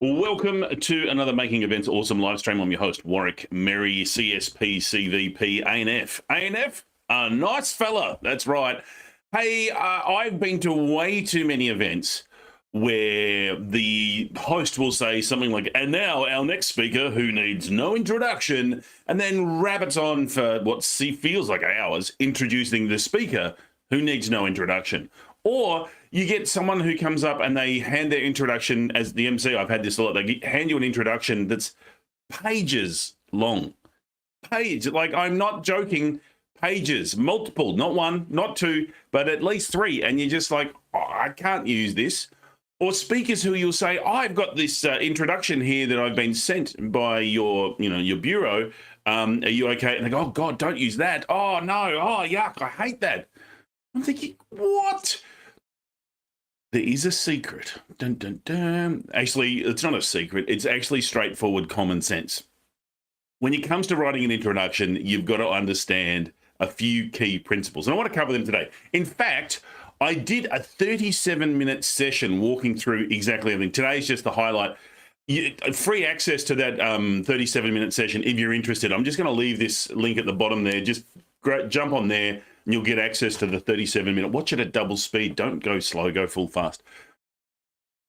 Welcome to another Making Events Awesome live stream. I'm your host, Warwick Merry, CSP, CVP, ANF. ANF, a nice fella. That's right. Hey, I've been to way too many events where the host will say something like, and now our next speaker who needs no introduction, and then rabbits on for what feels like hours introducing the speaker who needs no introduction. Or you get someone who comes up and they hand their introduction as the MC. I've had this a lot. They hand you an introduction that's pages long. Like I'm not joking, pages, multiple, not one, not two, but at least three. And you're just like, oh, I can't use this. Or speakers who you'll say, I've got this introduction here that I've been sent by your bureau. Are you okay? And they go, oh God, don't use that. Oh no, oh yuck, I hate that. I'm thinking, what? There is a secret. Dun, dun, dun. Actually, it's not a secret. It's actually straightforward common sense. When it comes to writing an introduction, you've got to understand a few key principles. And I want to cover them today. In fact, I did a 37-minute session walking through exactly everything. Today's just the highlight. Free access to that 37-minute session if you're interested. I'm just going to leave this link at the bottom there. Just jump on there. And you'll get access to the 37-minute. Watch it at double speed. Don't go slow, go full fast.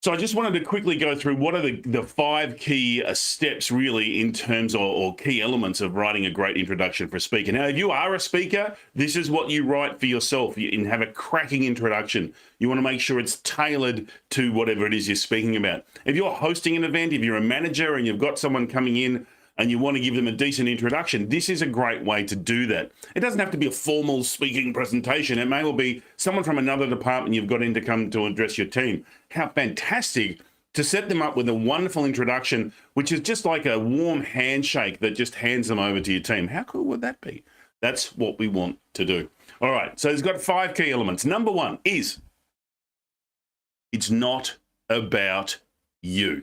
So I just wanted to quickly go through what are the 5 key steps really in terms of, or key elements of writing a great introduction for a speaker. Now, if you are a speaker, this is what you write for yourself and have a cracking introduction. You want to make sure it's tailored to whatever it is you're speaking about. If you're hosting an event, if you're a manager and you've got someone coming in and you want to give them a decent introduction, this is a great way to do that. It doesn't have to be a formal speaking presentation. It may well be someone from another department you've got in to come to address your team. How fantastic to set them up with a wonderful introduction, which is just like a warm handshake that just hands them over to your team. How cool would that be? That's what we want to do. All right, so it's got 5 key elements. Number 1 is it's not about you.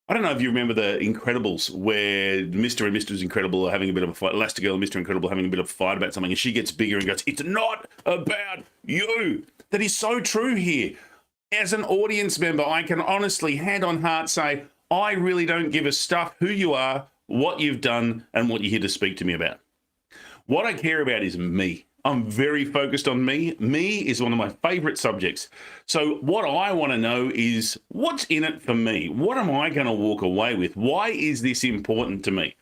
I don't know if you remember the Incredibles where Mr. and Mrs. Incredible are having a bit of a fight, Elastigirl and Mr. Incredible having a bit of a fight about something, and she gets bigger and goes, it's not about you. That is so true here. As an audience member, I can honestly, hand on heart, say, I really don't give a stuff who you are, what you've done, and what you're here to speak to me about. What I care about is me. I'm very focused on me. Me is one of my favorite subjects. So what I want to know is what's in it for me? What am I going to walk away with? Why is this important to me?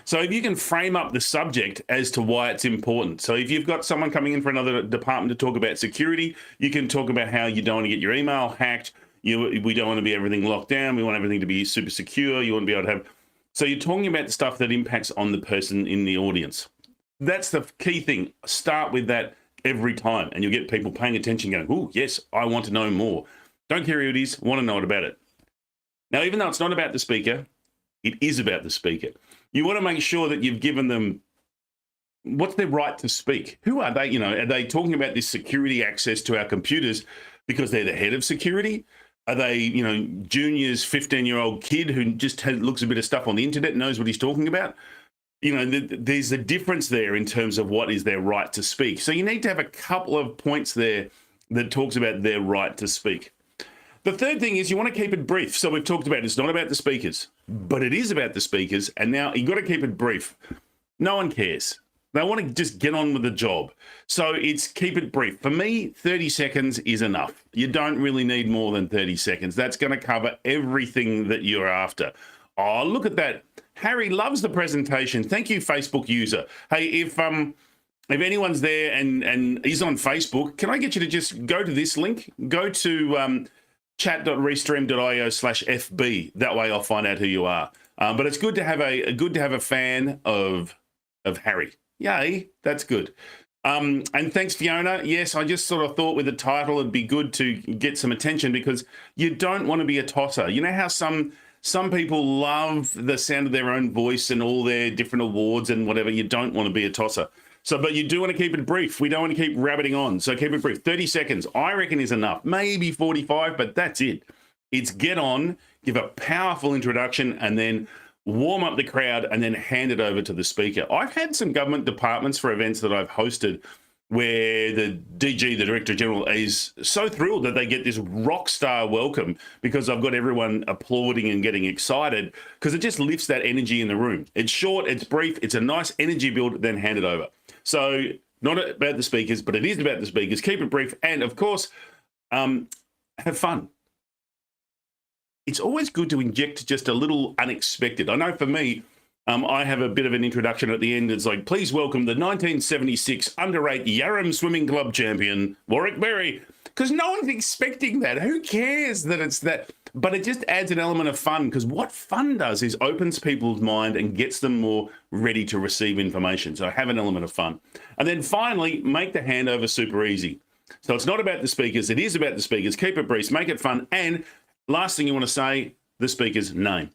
So if you can frame up the subject as to why it's important. So if you've got someone coming in for another department to talk about security, you can talk about how you don't want to get your email hacked. We don't want to be everything locked down. We want everything to be super secure. You want to be able to have. So you're talking about stuff that impacts on the person in the audience. That's the key thing. Start with that every time, and you'll get people paying attention going, oh, yes, I want to know more. Don't care who it is, want to know about it. Now, even though it's not about the speaker, it is about the speaker. You want to make sure that you've given them what's their right to speak. Who are they? Are they talking about this security access to our computers because they're the head of security? Are they, junior's 15-year-old kid who just looks a bit of stuff on the internet and knows what he's talking about? There's a difference there in terms of what is their right to speak. So you need to have a couple of points there that talks about their right to speak. The third thing is you want to keep it brief. So we've talked about it's not about the speakers, but it is about the speakers. And now you've got to keep it brief. No one cares. They want to just get on with the job. So it's keep it brief. For me, 30 seconds is enough. You don't really need more than 30 seconds. That's going to cover everything that you're after. Oh, look at that. Harry loves the presentation. Thank you, Facebook user. Hey, if anyone's there and is on Facebook, can I get you to just go to this link? Go to chat.restream.io/FB. That way I'll find out who you are. But it's good to have a fan of Harry. Yay, that's good. And thanks, Fiona. Yes, I just sort of thought with the title it'd be good to get some attention because you don't want to be a tosser. You know how some people love the sound of their own voice and all their different awards and whatever. You don't want to be a tosser. So, but you do want to keep it brief. We don't want to keep rabbiting on. So keep it brief. 30 seconds, I reckon, is enough. Maybe 45, but that's it. It's get on, give a powerful introduction, and then warm up the crowd and then hand it over to the speaker. I've had some government departments for events that I've hosted where the DG, the Director General, is so thrilled that they get this rock star welcome because I've got everyone applauding and getting excited because it just lifts that energy in the room. It's short, it's brief, it's a nice energy build, then hand it over. So not about the speakers, but it is about the speakers. Keep it brief and, of course, have fun. It's always good to inject just a little unexpected. I know for me, I have a bit of an introduction at the end. It's like, please welcome the 1976 under-8 Yarram Swimming Club champion, Warwick Berry, because no one's expecting that. Who cares that it's that? But it just adds an element of fun, because what fun does is opens people's mind and gets them more ready to receive information. So have an element of fun. And then finally, make the handover super easy. So it's not about the speakers. It is about the speakers. Keep it brief, make it fun. And last thing you want to say, the speaker's name.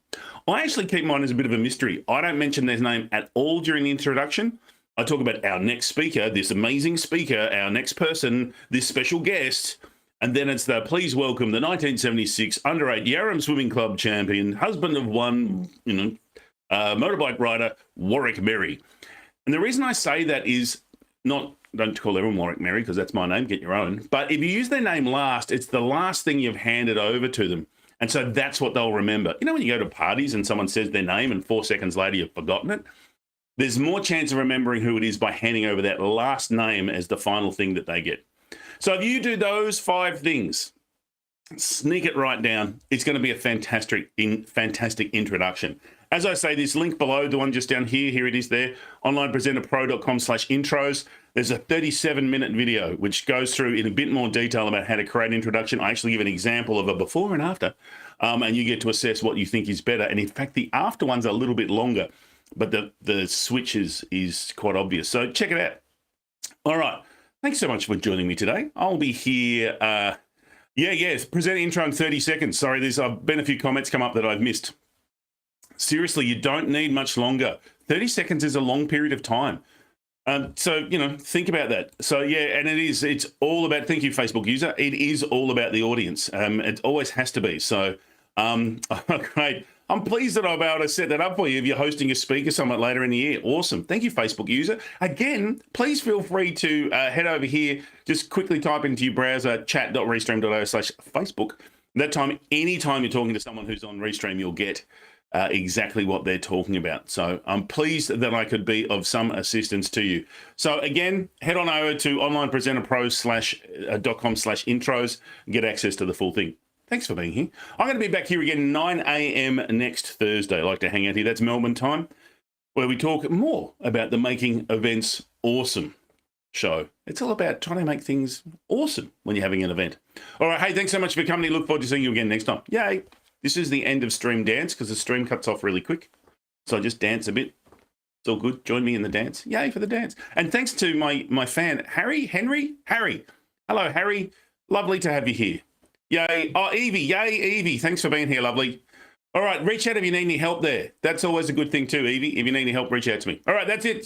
I actually keep mine as a bit of a mystery. I don't mention their name at all during the introduction. I talk about our next speaker, this amazing speaker, our next person, this special guest, and then it's the please welcome the 1976 under-8 Yarram Swimming Club champion, husband of one, motorbike rider, Warwick Merry. And the reason I say that is not, don't call everyone Warwick Merry because that's my name, get your own. But if you use their name last, it's the last thing you've handed over to them. And so that's what they'll remember. You know, when you go to parties and someone says their name and 4 seconds later you've forgotten it, there's more chance of remembering who it is by handing over that last name as the final thing that they get. So if you do those 5 things, sneak it right down. It's going to be a fantastic introduction. As I say, this link below, the one just down here it is there, onlinepresenterpro.com/intros. There's a 37-minute video which goes through in a bit more detail about how to create an introduction. I actually give an example of a before and after, and you get to assess what you think is better. And in fact, the after one's a little bit longer, but the switch is quite obvious. So check it out. All right. Thanks so much for joining me today. I'll be here. Present intro in 30 seconds. Sorry, there's been a few comments come up that I've missed. Seriously, you don't need much longer. 30 seconds is a long period of time. So, think about that. So, yeah, and it's all about, thank you, Facebook user. It is all about the audience. It always has to be. So, great. I'm pleased that I'll be able to set that up for you if you're hosting a speaker summit later in the year. Awesome. Thank you, Facebook user. Again, please feel free to head over here. Just quickly type into your browser chat.restream.io/Facebook. That time, anytime you're talking to someone who's on Restream, you'll get exactly what they're talking about. So I'm pleased that I could be of some assistance to you. So again, head on over to onlinepresenterpro.com/intros and get access to the full thing. Thanks for being here. I'm going to be back here again 9 a.m. next Thursday. I like to hang out here. That's Melbourne time, where we talk more about the Making Events Awesome show. It's all about trying to make things awesome when you're having an event. All right. Hey, thanks so much for coming. Look forward to seeing you again next time. Yay. This is the end of stream dance because the stream cuts off really quick. So I just dance a bit. It's all good. Join me in the dance. Yay for the dance. And thanks to my fan, Harry. Hello, Harry. Lovely to have you here. Yay. Oh, Evie. Yay, Evie. Thanks for being here, lovely. All right. Reach out if you need any help there. That's always a good thing too, Evie. If you need any help, reach out to me. All right. That's it.